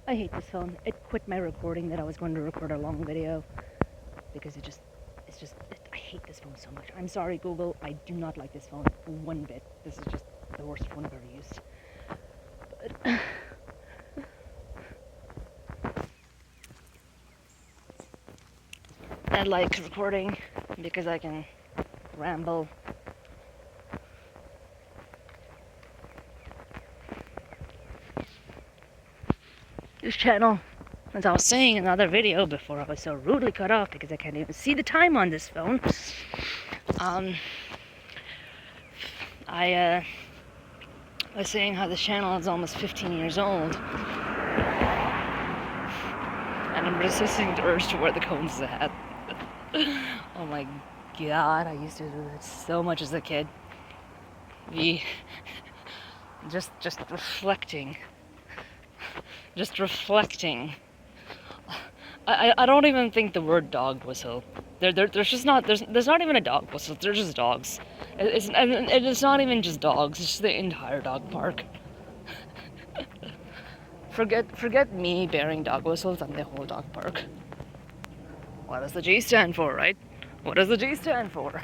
I hate this phone. It quit my recording that I was going to record a long video because I hate this phone so much. I'm sorry, Google. I do not like this phone one bit. This is just the worst phone I've ever used. But I like recording because I can ramble. This channel, as I was saying in another video before I was so rudely cut off because I can't even see the time on this phone. I was saying how this channel is almost 15 years old, and I'm resisting the urge to wear the cones hat. Oh my god, I used to do that so much as a kid. Just reflecting. Just reflecting. I don't even think the word dog whistle. There's just not there's not even a dog whistle. They're just dogs. It's not even just dogs. It's just the entire dog park. Forget me bearing dog whistles and the whole dog park. What does the G stand for, right? What does the G stand for?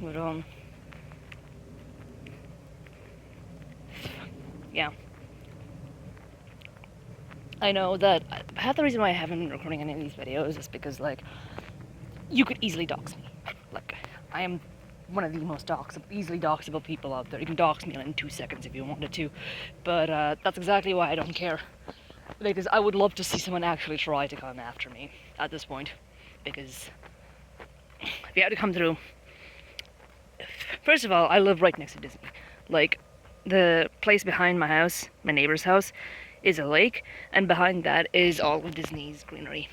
But yeah. I know that half the reason why I haven't been recording any of these videos is because, like, you could easily dox me. Like, I am one of the most easily doxable people out there. You can dox me in 2 seconds if you wanted to. But that's exactly why I don't care. Because I would love to see someone actually try to come after me at this point. Because if you had to come through... First of all, I live right next to Disney. Like, the place behind my house, my neighbor's house, is a lake, and behind that is all of Disney's greenery.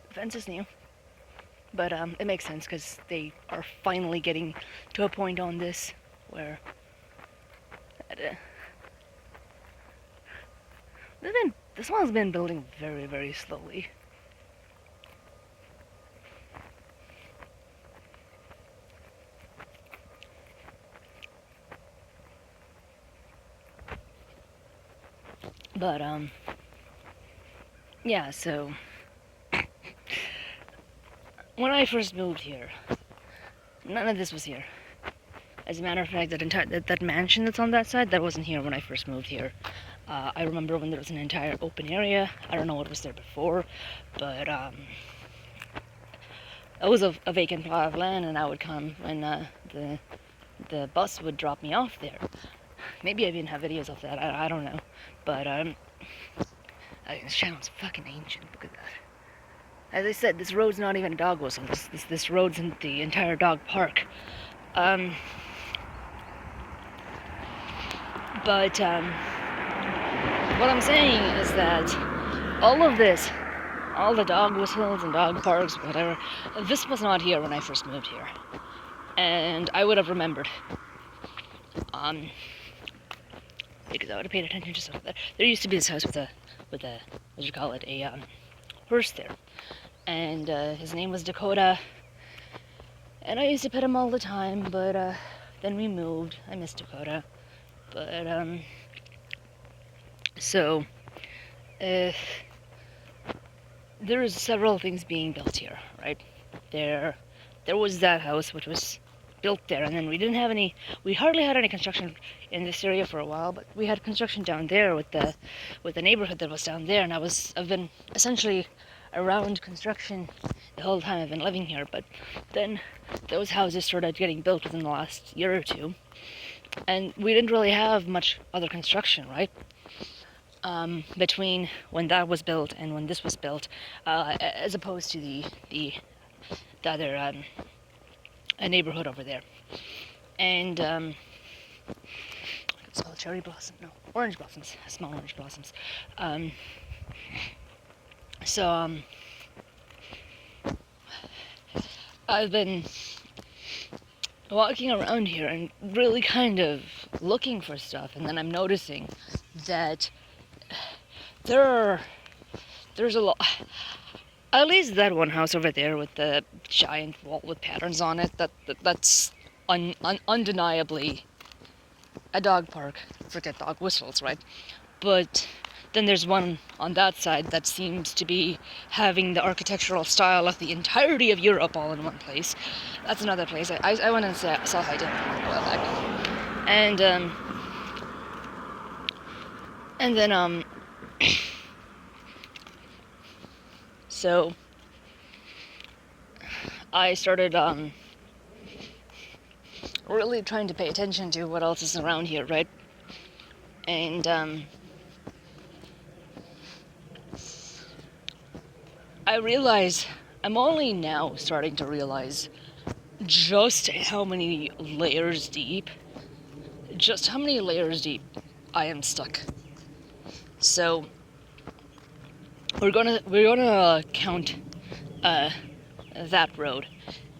The fence is new, but it makes sense because they are finally getting to a point on this where this one's been building very, very slowly. But yeah, so when I first moved here, none of this was here. As a matter of fact, that mansion that's on that side, that wasn't here when I first moved here. I remember when there was an entire open area. I don't know what was there before, but it was a vacant plot of land, and I would come when the bus would drop me off there. Maybe I even have videos of that. I don't know, but this channel's fucking ancient. Look at that. As I said, this road's not even a dog whistle. This road's in the entire dog park. But what I'm saying is that all of this, all the dog whistles and dog parks, whatever, this was not here when I first moved here. And I would have remembered. Because I would have paid attention to stuff there. There used to be this house with a what do you call it, a horse there. And his name was Dakota. And I used to pet him all the time, but then we moved. I miss Dakota. But so there's several things being built here, right? There was that house which was built there, and then we hardly had any construction in this area for a while, but we had construction down there with the neighborhood that was down there, and I've been essentially around construction the whole time I've been living here. But then those houses started getting built within the last year or two, and we didn't really have much other construction, right? Between when that was built and when this was built, as opposed to the other a neighborhood over there. And I could smell cherry blossom. No, orange blossoms. Small orange blossoms. So I've been walking around here and really kind of looking for stuff, and then I'm noticing that there are there's a lot. At least that one house over there with the giant wall with patterns on it. That's undeniably a dog park. Forget dog whistles, right? But then there's one on that side that seems to be having the architectural style of the entirety of Europe all in one place. That's another place. I went and saw hi to a while back. And then so I started really trying to pay attention to what else is around here, right? And I'm only now starting to realize just how many layers deep I am stuck. So we're gonna count that road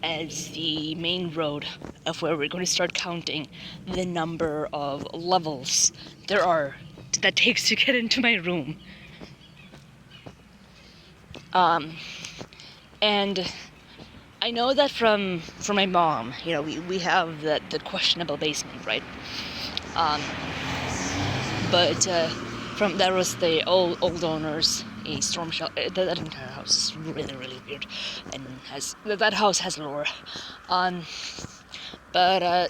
as the main road of where we're going to start counting the number of levels there are that takes to get into my room. And I know that from my mom, we have the questionable basement, right? But from that was the old owners, a storm shelter. That entire house is really, really weird, and that house has lore.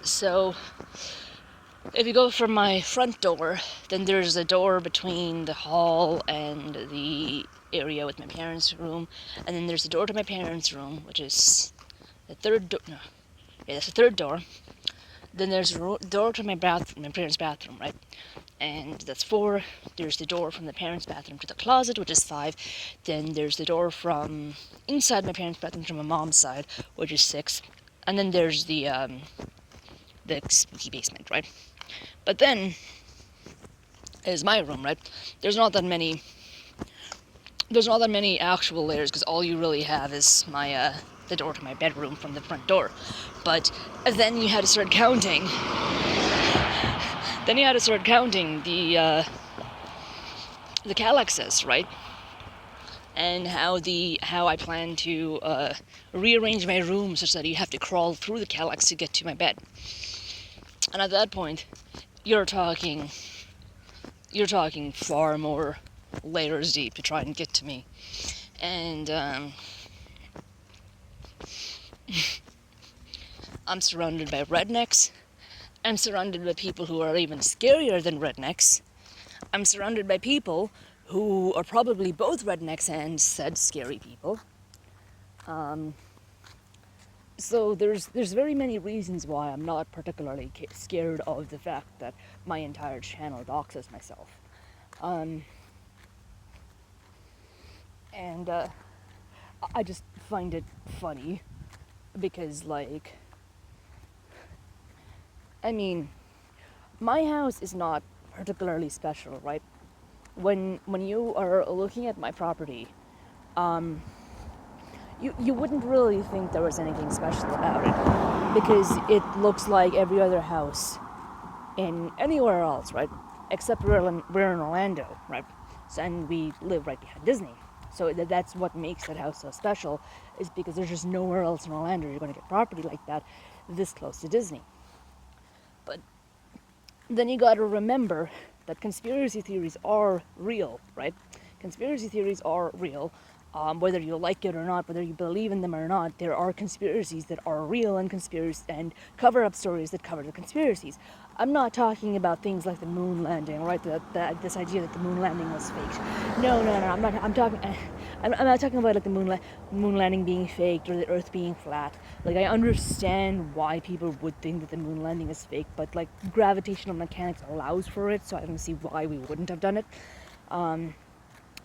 So if you go from my front door, then there's a door between the hall and the area with my parents' room, and then there's a door to my parents' room, which is the third door. No, yeah, that's the third door. Then there's a door to my parents' bathroom, right? And that's 4. There's the door from the parents' bathroom to the closet, which is 5. Then there's the door from inside my parents' bathroom to my mom's side, which is 6. And then there's the spooky basement, right? But then is my room, right? There's not that many actual layers, because all you really have is my the door to my bedroom from the front door. But then you had to start counting. Then you had to start counting the Kallaxes, right? And how I plan to rearrange my room such that you have to crawl through the Kallax to get to my bed. And at that point, you're talking far more layers deep to try and get to me. And I'm surrounded by rednecks. I'm surrounded by people who are even scarier than rednecks. I'm surrounded by people who are probably both rednecks and said scary people. So there's very many reasons why I'm not particularly scared of the fact that my entire channel doxes myself. And I just find it funny because, like, I mean, my house is not particularly special, right? When you are looking at my property, you wouldn't really think there was anything special about it, because it looks like every other house in anywhere else, right? Except we're in Orlando, right? And we live right behind Disney. So that's what makes that house so special, is because there's just nowhere else in Orlando you're going to get property like that this close to Disney. But then you got to remember that conspiracy theories are real, right? Conspiracy theories are real. Whether you like it or not, whether you believe in them or not, there are conspiracies that are real, and cover-up stories that cover the conspiracies. I'm not talking about things like the moon landing, right? This idea that the moon landing was faked. No. I'm not talking about like the moon landing being faked or the Earth being flat. Like, I understand why people would think that the moon landing is fake, but like gravitational mechanics allows for it, so I don't see why we wouldn't have done it.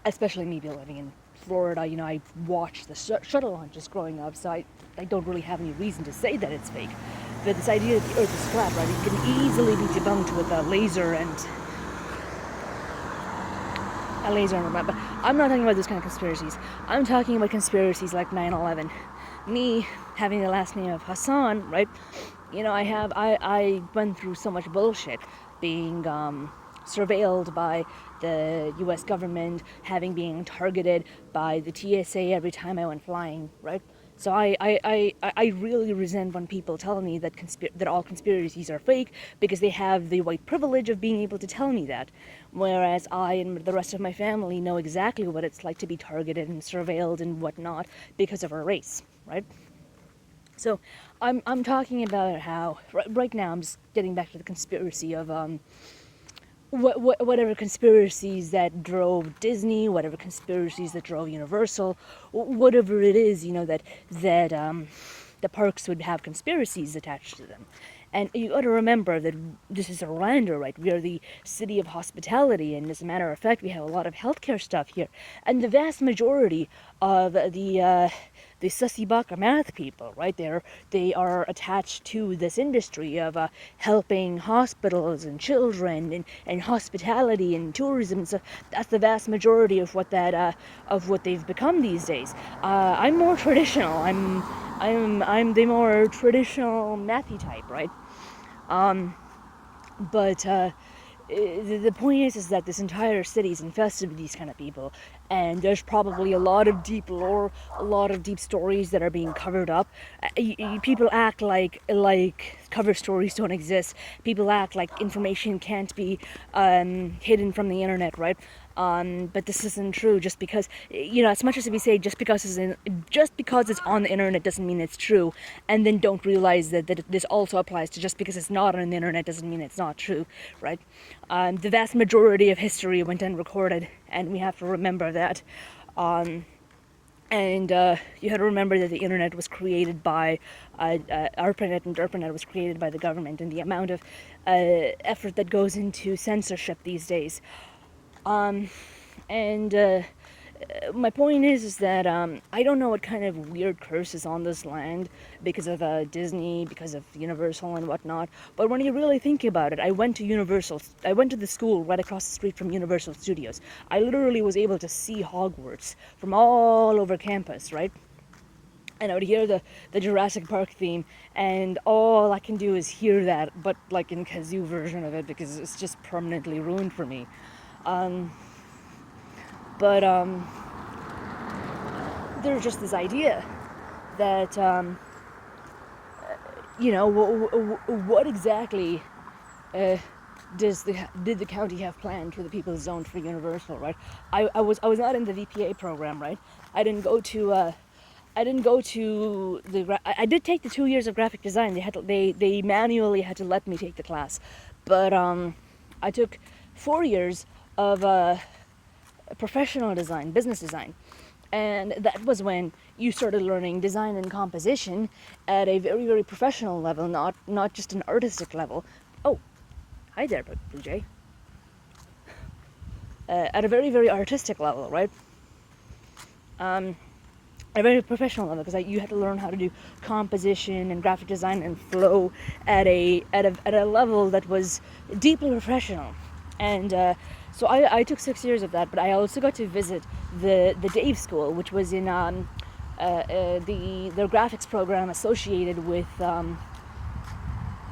Especially me living in Florida, I watched the shuttle launches growing up, so I don't really have any reason to say that it's fake. But this idea that the Earth is flat, right, it can easily be debunked with a laser and but I'm not talking about those kind of conspiracies. I'm talking about conspiracies like 9/11. Me having the last name of Hassan, right? I went through so much bullshit being surveilled by the U.S. government, having being targeted by the TSA every time I went flying, right? So I really resent when people tell me that that all conspiracies are fake because they have the white privilege of being able to tell me that, whereas I and the rest of my family know exactly what it's like to be targeted and surveilled and whatnot because of our race, right? So I'm talking about how right now I'm just getting back to the conspiracy of whatever conspiracies that drove Disney, whatever conspiracies that drove Universal, whatever it is, that the parks would have conspiracies attached to them. And you got to remember that this is Orlando, right? We are the city of hospitality, and as a matter of fact, we have a lot of healthcare stuff here. And the vast majority of the sussy baka math people, right there, they are attached to this industry of helping hospitals and children and hospitality and tourism. So that's the vast majority of what they've become these days. I'm more traditional. I'm the more traditional mathy type, right? But the point is that this entire city is infested with these kind of people, and there's probably a lot of deep lore, a lot of deep stories that are being covered up. People act like cover stories don't exist. People act like information can't be hidden from the internet, right? But this isn't true. Just because, as much as we say just because it's on the internet doesn't mean it's true, and then don't realize that this also applies to just because it's not on the internet doesn't mean it's not true, right? The vast majority of history went unrecorded, and we have to remember that. And you have to remember that the internet was created by ARPANET, and DARPANET was created by the government, and the amount of effort that goes into censorship these days. And my point is that I don't know what kind of weird curse is on this land because of Disney, because of Universal and whatnot. But when you really think about it, I went to the school right across the street from Universal Studios. I literally was able to see Hogwarts from all over campus, right? And I would hear the Jurassic Park theme, and all I can do is hear that, but like in kazoo version of it, because it's just permanently ruined for me. But there's just this idea that what exactly did the county have planned for the people zoned for Universal, right? I was not in the VPA program, right? I didn't go to I did take the 2 years of graphic design. They manually had to let me take the class, but I took 4 years of professional design, business design. And that was when you started learning design and composition at a very, very professional level, not just an artistic level. Oh, hi there, Blue Jay. At a very, very artistic level, right? A very professional level, because you had to learn how to do composition and graphic design and flow at a level that was deeply professional. And so I took 6 years of that, but I also got to visit the Dave School, which was in the graphics program associated with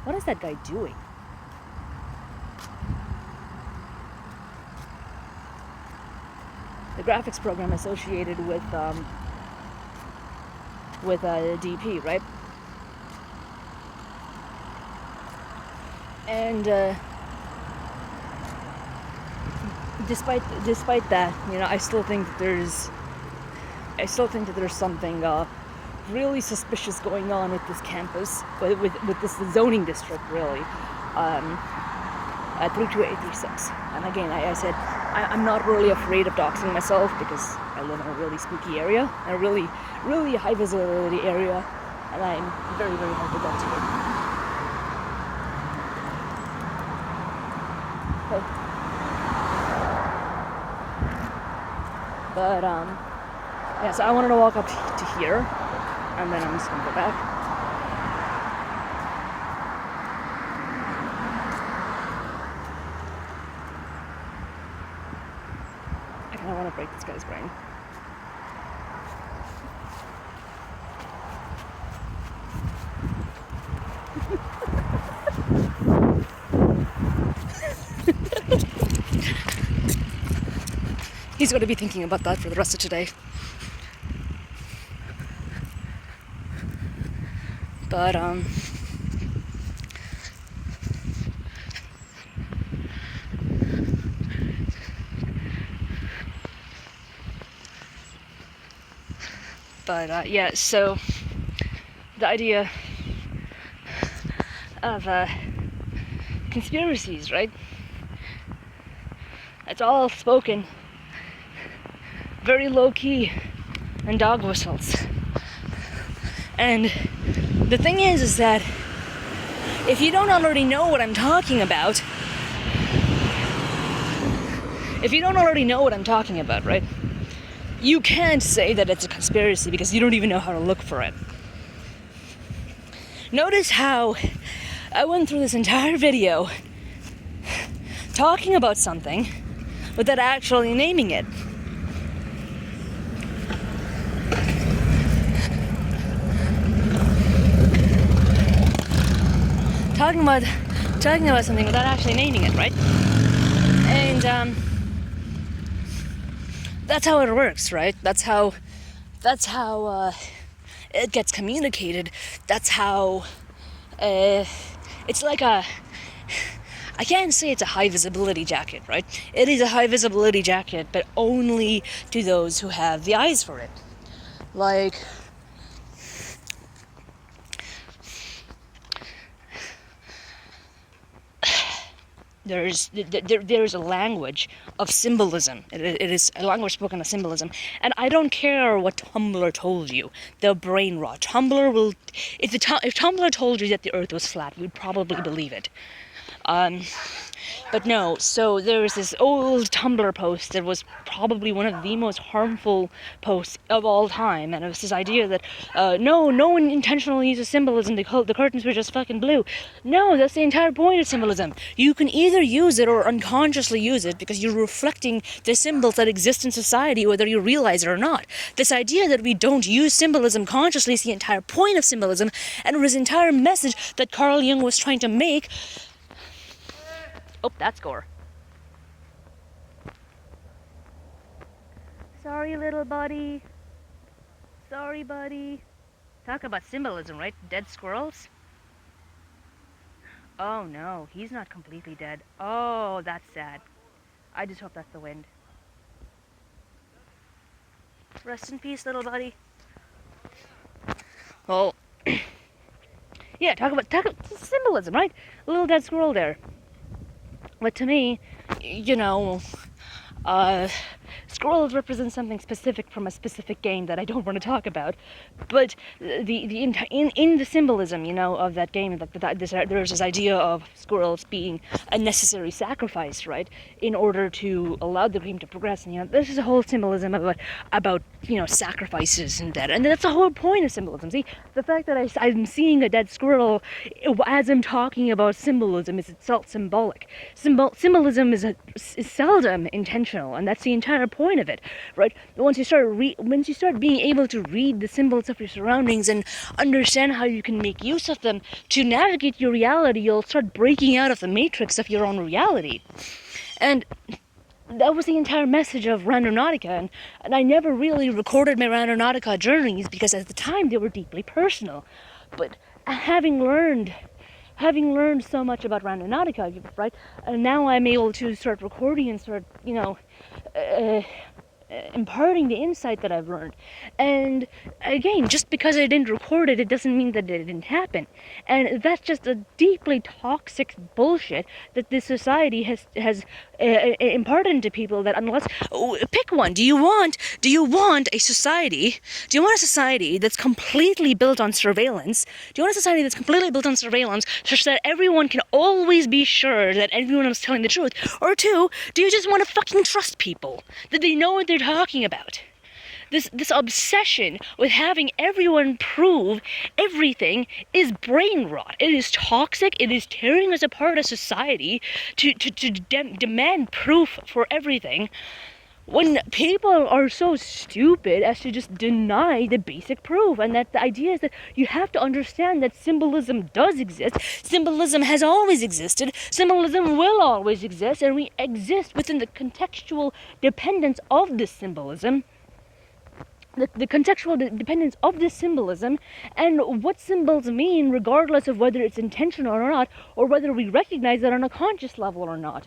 what is that guy doing? The graphics program associated with DP, right? And despite that, I still think that there's something really suspicious going on with this campus, with this zoning district, really. 32836. And again, I said I'm not really afraid of doxing myself because I live in a really spooky area, a really, really high visibility area, and I'm very, very hard to get to. Okay. But yeah, so I wanted to walk up to here, and then I'm just gonna go back. I kind of want to break this guy's brain. He's going to be thinking about that for the rest of today. But, yeah, so the idea of conspiracies, right? It's all spoken very low-key and dog whistles. And the thing is that if you don't already know what I'm talking about, right? You can't say that it's a conspiracy because you don't even know how to look for it. Notice how I went through this entire video talking about something without actually naming it. Talking about something without actually naming it, right? And that's how it works, right? That's how it gets communicated. That's how it's like I can't say it's a high visibility jacket, right? It is a high visibility jacket, but only to those who have the eyes for it. Like, there's a language of symbolism. It is a language spoken of symbolism, and I don't care what Tumblr told you. The brain rot. Tumblr will. If Tumblr told you that the Earth was flat, you'd probably believe it. But no, so there was this old Tumblr post that was probably one of the most harmful posts of all time, and it was this idea that, no one intentionally uses symbolism, the curtains were just fucking blue. No, that's the entire point of symbolism. You can either use it or unconsciously use it because you're reflecting the symbols that exist in society, whether you realize it or not. This idea that we don't use symbolism consciously is the entire point of symbolism, and it was the entire message that Carl Jung was trying to make. Oh, that's Gore. Sorry, little buddy. Sorry, buddy. Talk about symbolism, right? Dead squirrels? Oh no, he's not completely dead. Oh, that's sad. I just hope that's the wind. Rest in peace, little buddy. Well, yeah, talk about symbolism, right? A little dead squirrel there. But to me, squirrels represent something specific from a specific game that I don't want to talk about. But in the symbolism, of that game, there's this idea of squirrels being a necessary sacrifice, right, in order to allow the game to progress. And this is a whole symbolism about sacrifices and that, and that's the whole point of symbolism. See, the fact that I'm seeing a dead squirrel as I'm talking about symbolism is itself symbolic. Symbolism is seldom intentional, and that's the entire point of it, right? Once you start being able to read the symbols of your surroundings and understand how you can make use of them to navigate your reality, you'll start breaking out of the matrix of your own reality. And that was the entire message of Randonautica, and I never really recorded my Randonautica journeys because at the time they were deeply personal. But having learned so much about Randonautica, right, and now I'm able to start recording and start, imparting the insight that I've learned. And again, just because I didn't record it, it doesn't mean that it didn't happen. And that's just a deeply toxic bullshit that this society has imparted into people. That unless pick one, do you want a society? Do you want a society that's completely built on surveillance? Do you want a society that's completely built on surveillance, such that everyone can always be sure that everyone is telling the truth? Or two, do you just want to fucking trust people that they know what they're talking about? This obsession with having everyone prove everything is brain rot. It is toxic. It is tearing us apart as society to demand proof for everything, when people are so stupid as to just deny the basic proof, and that the idea is that you have to understand that symbolism does exist, symbolism has always existed, symbolism will always exist, and we exist within the contextual dependence of this symbolism, the contextual dependence of this symbolism, and what symbols mean regardless of whether it's intentional or not, or whether we recognize it on a conscious level or not.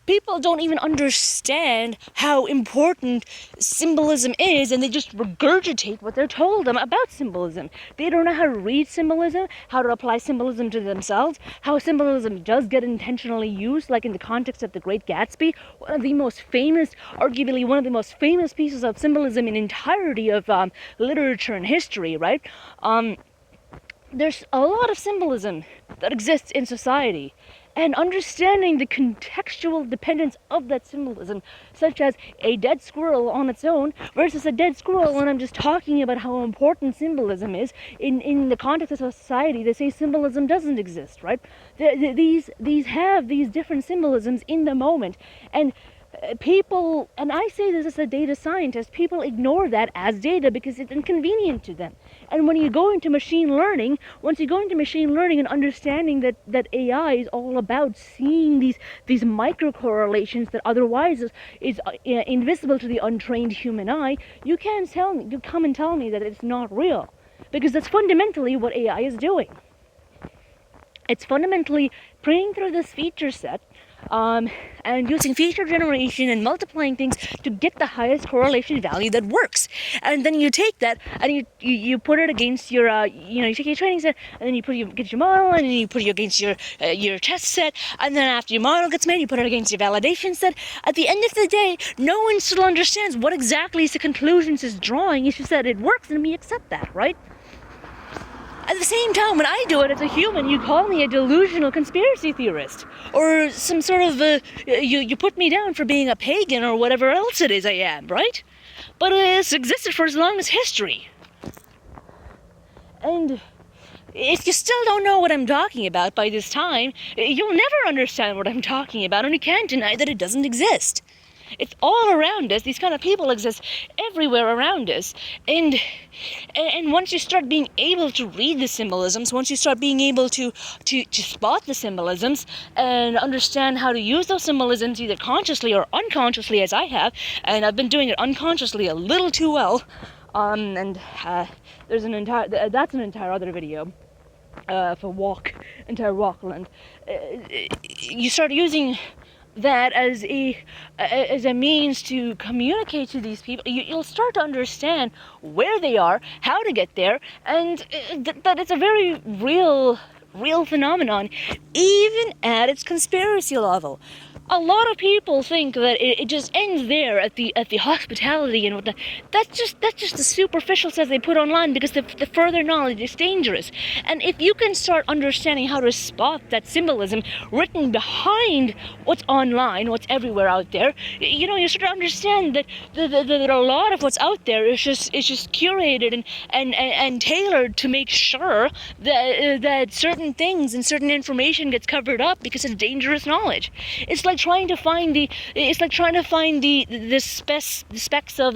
People don't even understand how important symbolism is, and they just regurgitate what they're told them about symbolism. They don't know how to read symbolism, how to apply symbolism to themselves, how symbolism does get intentionally used, like in the context of The Great Gatsby, one of the most famous, arguably one of the most famous pieces of symbolism in entirety of literature and history, right? There's a lot of symbolism that exists in society, and understanding the contextual dependence of that symbolism, such as a dead squirrel on its own versus a dead squirrel when I'm just talking about how important symbolism is in the context of society. They say symbolism doesn't exist, right? These have these different symbolisms in the moment, and people, and I say this as a data scientist, people ignore that as data because it's inconvenient to them. And when you go into machine learning, once you go into machine learning and understanding that AI is all about seeing these micro correlations that otherwise is invisible to the untrained human eye, you can't tell me, you come and tell me that it's not real, because that's fundamentally what AI is doing. It's fundamentally praying through this feature set, and using feature generation and multiplying things to get the highest correlation value that works. And then you take that and you put it against your, you take your training set, and then you put it against your model, and then you put it against your test set, and then after your model gets made, you put it against your validation set. At the end of the day, no one still understands what exactly is the conclusions it's drawing. It's just that it works, and we accept that, right? At the same time, when I do it as a human, you call me a delusional conspiracy theorist, or some sort of, you put me down for being a pagan or whatever else it is I am, right? But it's existed for as long as history. And if you still don't know what I'm talking about by this time, you'll never understand what I'm talking about, and you can't deny that it doesn't exist. It's all around us. These kind of people exist everywhere around us. And once you start being able to read the symbolisms, once you start being able to spot the symbolisms and understand how to use those symbolisms either consciously or unconsciously, as I have, and I've been doing it unconsciously a little too well, there's that's an entire other video for entire Walkland. You start using that as a means to communicate to these people. You'll start to understand where they are, how to get there, and that it's a very real phenomenon, even at its conspiracy level. A lot of people think that it just ends there at the hospitality and whatnot. That's just the superficial stuff they put online, because the further knowledge is dangerous. And if you can start understanding how to spot that symbolism written behind what's online, what's everywhere out there, you start to understand that a lot of what's out there is just curated and tailored to make sure that certain things and certain information gets covered up because it's dangerous knowledge. It's like trying to find the specs of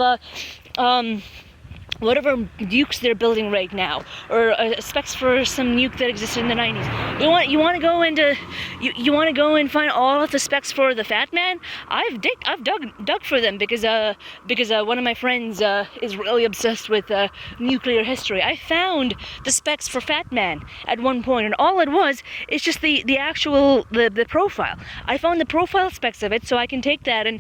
whatever nukes they're building right now, or specs for some nuke that existed in the 90s. You want to go and find all of the specs for the Fat Man? I've dug for them because one of my friends is really obsessed with nuclear history. I found the specs for Fat Man at one point, and all it was is just the actual the profile. I found the profile specs of it, so I can take that and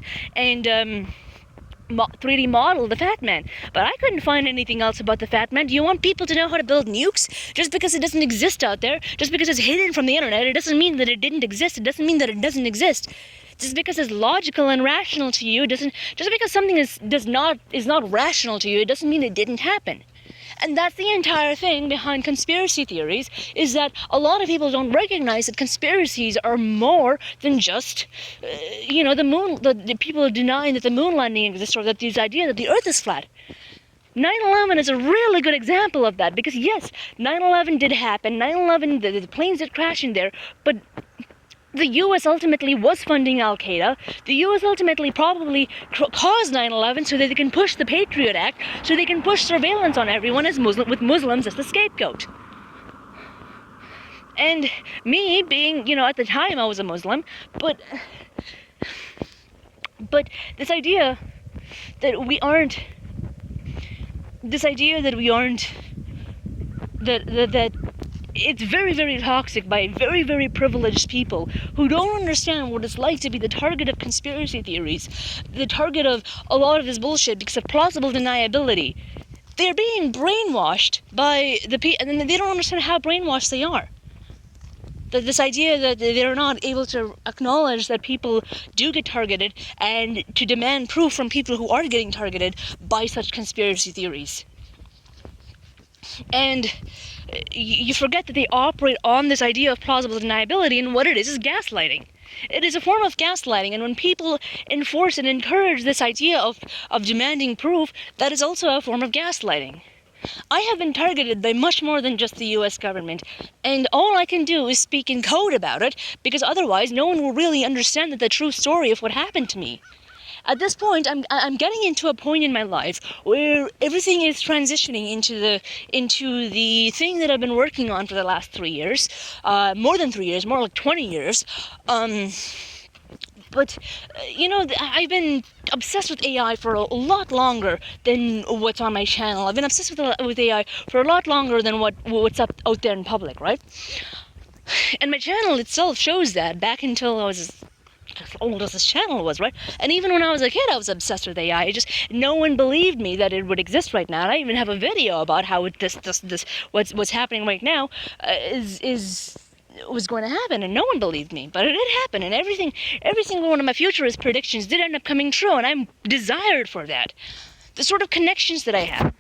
3D model the Fat Man. But I couldn't find anything else about the Fat Man. Do you want people to know how to build nukes? Just because it doesn't exist out there, just because it's hidden from the internet, it doesn't mean that it didn't exist. It doesn't mean that it doesn't exist. Just because it's logical and rational to you, just because something is not rational to you, it doesn't mean it didn't happen. And that's the entire thing behind conspiracy theories, is that a lot of people don't recognize that conspiracies are more than just, the moon, the people denying that the moon landing exists, or that this idea that the earth is flat. 9/11 is a really good example of that, because yes, 9/11 did happen, 9/11, the planes did crash in there, but the US ultimately was funding Al-Qaeda. The US ultimately probably caused 9/11 so that they can push the Patriot Act, so they can push surveillance on everyone as with Muslims as the scapegoat. And me being, at the time I was a Muslim, but this idea that we aren't, that it's very, very toxic by very, very privileged people who don't understand what it's like to be the target of conspiracy theories, the target of a lot of this bullshit because of plausible deniability. They're being brainwashed by the people, and they don't understand how brainwashed they are. This idea that they're not able to acknowledge that people do get targeted and to demand proof from people who are getting targeted by such conspiracy theories. And you forget that they operate on this idea of plausible deniability, and what it is gaslighting. It is a form of gaslighting, and when people enforce and encourage this idea of demanding proof, that is also a form of gaslighting. I have been targeted by much more than just the US government, and all I can do is speak in code about it, because otherwise no one will really understand the true story of what happened to me. At this point, I'm getting into a point in my life where everything is transitioning into the thing that I've been working on for the last 3 years, more than 3 years, more like 20 years. But I've been obsessed with AI for a lot longer than what's on my channel. I've been obsessed with AI for a lot longer than what's out there in public, right? And my channel itself shows that back until I was as old as this channel was, right? And even when I was a kid, I was obsessed with AI. No one believed me that it would exist right now. And I even have a video about how what's happening right now was going to happen, and no one believed me, but it did happen, and every single one of my futurist predictions did end up coming true, and I'm desired for that. The sort of connections that I have,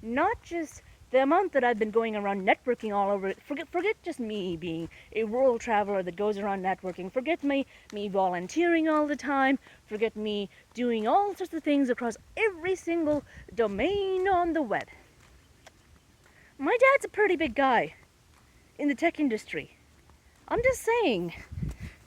not just the amount that I've been going around networking all over. Forget just me being a world traveler that goes around networking. Forget me volunteering all the time. Forget me doing all sorts of things across every single domain on the web. My dad's a pretty big guy in the tech industry. I'm just saying.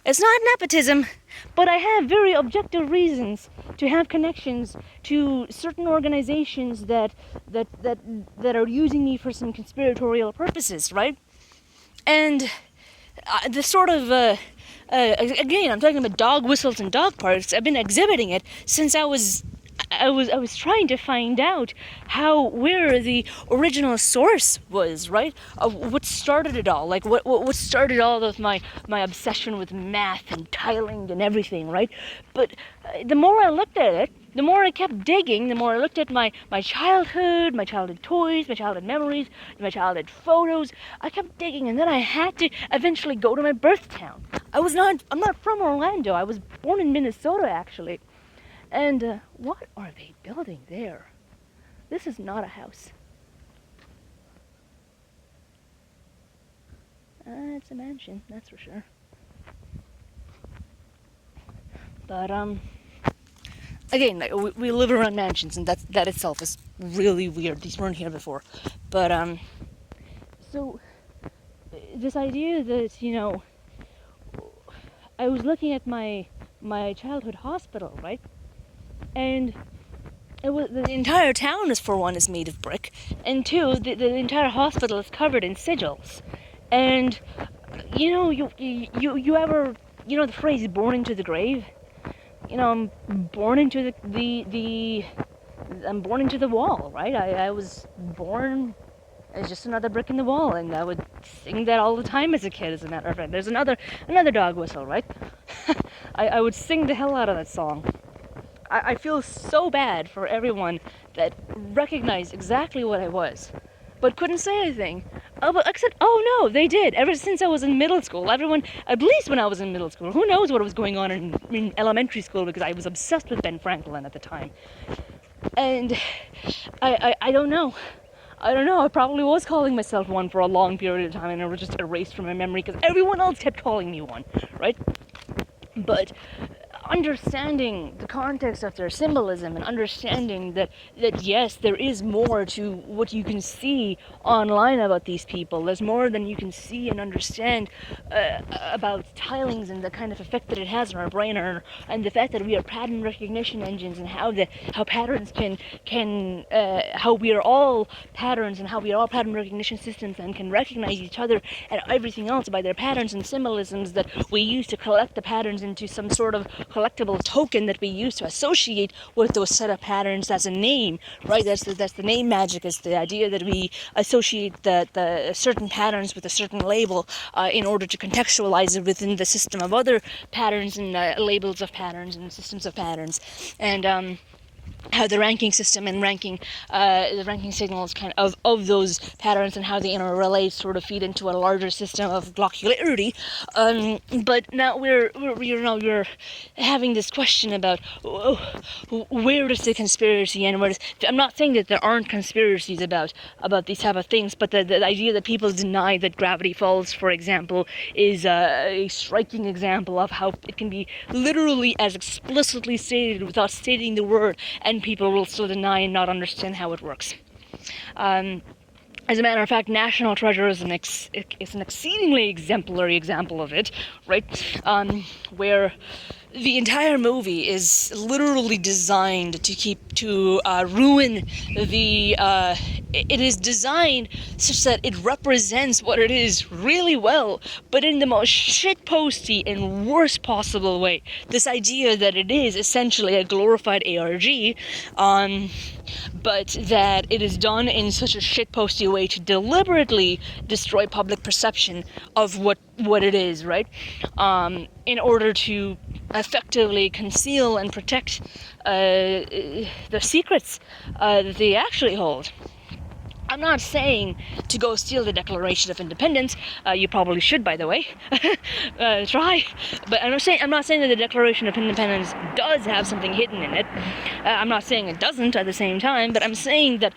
It's not nepotism, but I have very objective reasons to have connections to certain organizations that are using me for some conspiratorial purposes, right? And the sort of again, I'm talking about dog whistles and dog parks. I've been exhibiting it since I was trying to find out where the original source was, right? What started it all? Like what started all of my obsession with math and tiling and everything, right? But the more I looked at it, the more I kept digging, the more I looked at my childhood, my childhood toys, my childhood memories, my childhood photos. I kept digging, and then I had to eventually go to my birth town. I'm not from Orlando. I was born in Minnesota, actually. And what are they building there? This is not a house. It's a mansion, that's for sure. But again, we live around mansions, and that itself is really weird. These weren't here before. But so this idea that I was looking at my childhood hospital, right? And the entire town, for one, is made of brick, and two, the entire hospital is covered in sigils. And you ever the phrase "born into the grave"? I'm born into I'm born into the wall, right? I was born as just another brick in the wall, and I would sing that all the time as a kid. As a matter of fact, there's another dog whistle, right? I would sing the hell out of that song. I feel so bad for everyone that recognized exactly what I was, but couldn't say anything. Except, no, they did. Ever since I was in middle school, everyone, at least when I was in middle school, who knows what was going on in elementary school, because I was obsessed with Ben Franklin at the time. And I don't know. I probably was calling myself one for a long period of time, and it was just erased from my memory because everyone else kept calling me one, right? But understanding the context of their symbolism and understanding that yes, there is more to what you can see online about these people. There's more than you can see and understand about tilings and the kind of effect that it has on our brain, and the fact that we are pattern recognition engines, and how patterns can how we are all patterns, and how we are all pattern recognition systems and can recognize each other and everything else by their patterns and symbolisms that we use to collect the patterns into some sort of collectible token that we use to associate with those set of patterns as a name, right? That's the name magic, is the idea that we associate the certain patterns with a certain label in order to contextualize it within the system of other patterns and labels of patterns and systems of patterns. And how the ranking system and the ranking signals kind of those patterns and how they interrelate sort of feed into a larger system of glockularity. But now we're having this question about where does the conspiracy end? I'm not saying that there aren't conspiracies about these type of things, but the idea that people deny that gravity falls, for example, is a striking example of how it can be literally as explicitly stated without stating the word, and people will still deny and not understand how it works. As a matter of fact, National Treasure is an exceedingly exemplary example of it, right? Where the entire movie is literally designed to ruin the. It is designed such that it represents what it is really well, but in the most shitposty and worst possible way. This idea that it is essentially a glorified ARG, but that it is done in such a shitposty way to deliberately destroy public perception of what it is, right? In order to effectively conceal and protect the secrets that they actually hold. I'm not saying to go steal the Declaration of Independence. You probably should, by the way. Try. But I'm not saying that the Declaration of Independence does have something hidden in it. I'm not saying it doesn't at the same time. But I'm saying that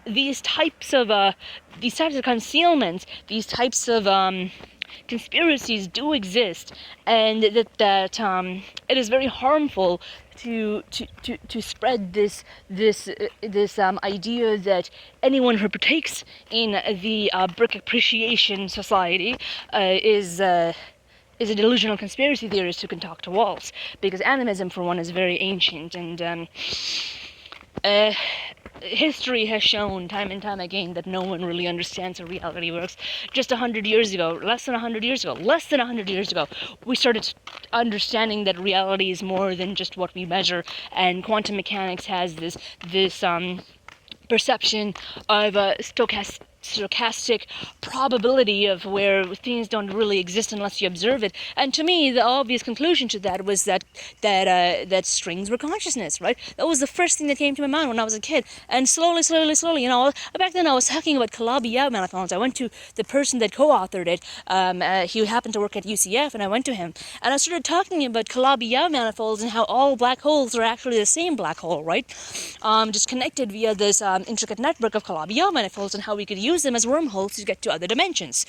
these types of concealments, these types of conspiracies do exist, and that it is very harmful to spread this idea that anyone who partakes in the Brick Appreciation Society is a delusional conspiracy theorist who can talk to walls, because animism, for one, is very ancient, and history has shown time and time again that no one really understands how reality works. Just 100 years ago, less than 100 years ago, we started understanding that reality is more than just what we measure, and quantum mechanics has this perception of a stochastic probability of where things don't really exist unless you observe it. And to me, the obvious conclusion to that was that strings were consciousness, right? That was the first thing that came to my mind when I was a kid. And slowly, back then I was talking about Calabi-Yau manifolds. I went to the person that co-authored it. He happened to work at UCF, and I went to him. And I started talking about Calabi-Yau manifolds and how all black holes are actually the same black hole, right? Just connected via this intricate network of Calabi-Yau manifolds, and how we could use them as wormholes to get to other dimensions.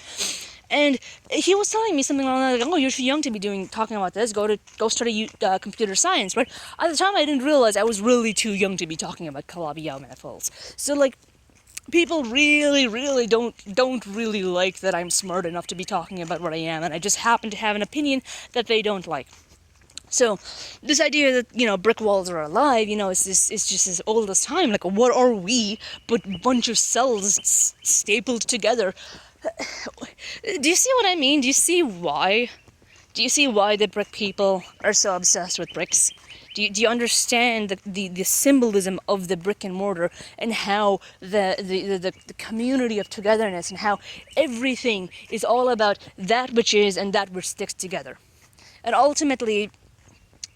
And he was telling me something like, "Oh, you're too young to be talking about this. Go study computer science." Right? At the time, I didn't realize I was really too young to be talking about Calabi-Yau manifolds. So, like, people really don't really like that I'm smart enough to be talking about what I am, and I just happen to have an opinion that they don't like. So, this idea that, brick walls are alive, it's just as old as time. Like, what are we but a bunch of cells stapled together? Do you see what I mean? Do you see why? Do you see why the brick people are so obsessed with bricks? Do you understand the symbolism of the brick and mortar, and how the community of togetherness, and how everything is all about that which is and that which sticks together? And ultimately,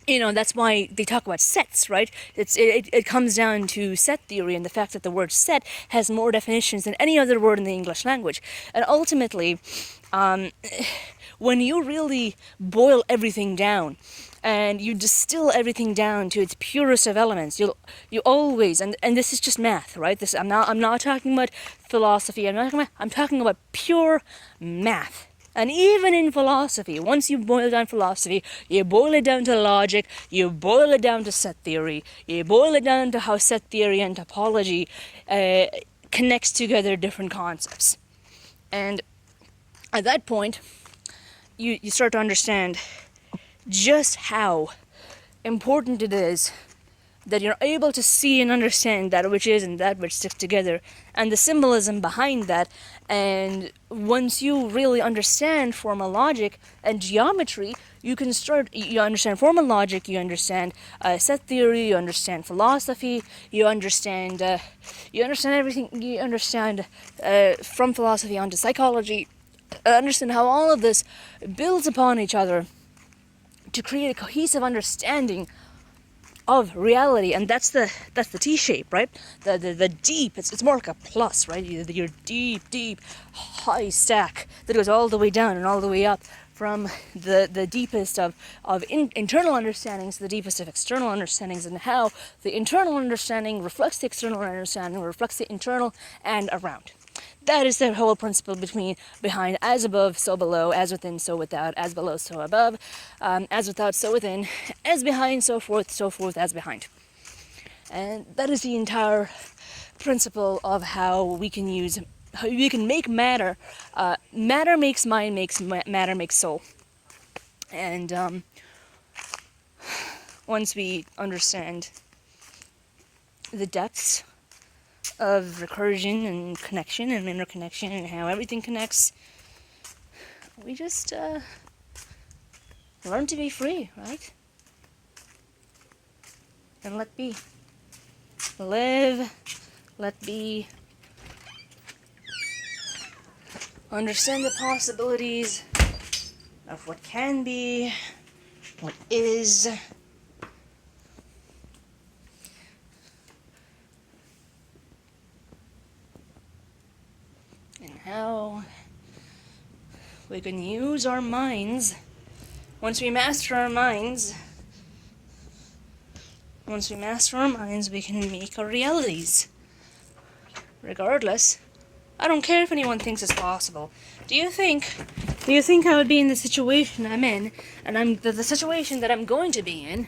that's why they talk about sets, right? It comes down to set theory, and the fact that the word set has more definitions than any other word in the English language. And ultimately, when you really boil everything down, and you distill everything down to its purest of elements, you always, and this is just math, right? I'm not talking about philosophy. I'm talking about pure math. And even in philosophy, once you boil down philosophy, you boil it down to logic, you boil it down to set theory, you boil it down to how set theory and topology connects together different concepts. And at that point, you start to understand just how important it is that you're able to see and understand that which is and that which sticks together, and the symbolism behind that. And once you really understand formal logic and geometry, you understand formal logic, you understand set theory, you understand philosophy, you understand everything, you understand from philosophy onto psychology, understand how all of this builds upon each other to create a cohesive understanding of reality. And that's the T shape, right? The deep, it's more like a plus, right? Your deep high stack that goes all the way down and all the way up, from the deepest of internal understandings to the deepest of external understandings, and how the internal understanding reflects the external understanding, reflects the internal and around. That is the whole principle behind as above, so below, as within, so without, as below, so above, as without, so within, as behind, so forth, as behind. And that is the entire principle of how we can make matter. Matter makes mind, matter makes soul. And once we understand the depths of recursion and connection and interconnection and how everything connects, we just learn to be free, right? And let be. Live, let be. Understand the possibilities of what can be, what is. And how we can use our minds. Once we master our minds, we can make our realities. Regardless, I don't care if anyone thinks it's possible. Do you think I would be in the situation I'm in, and the situation that I'm going to be in,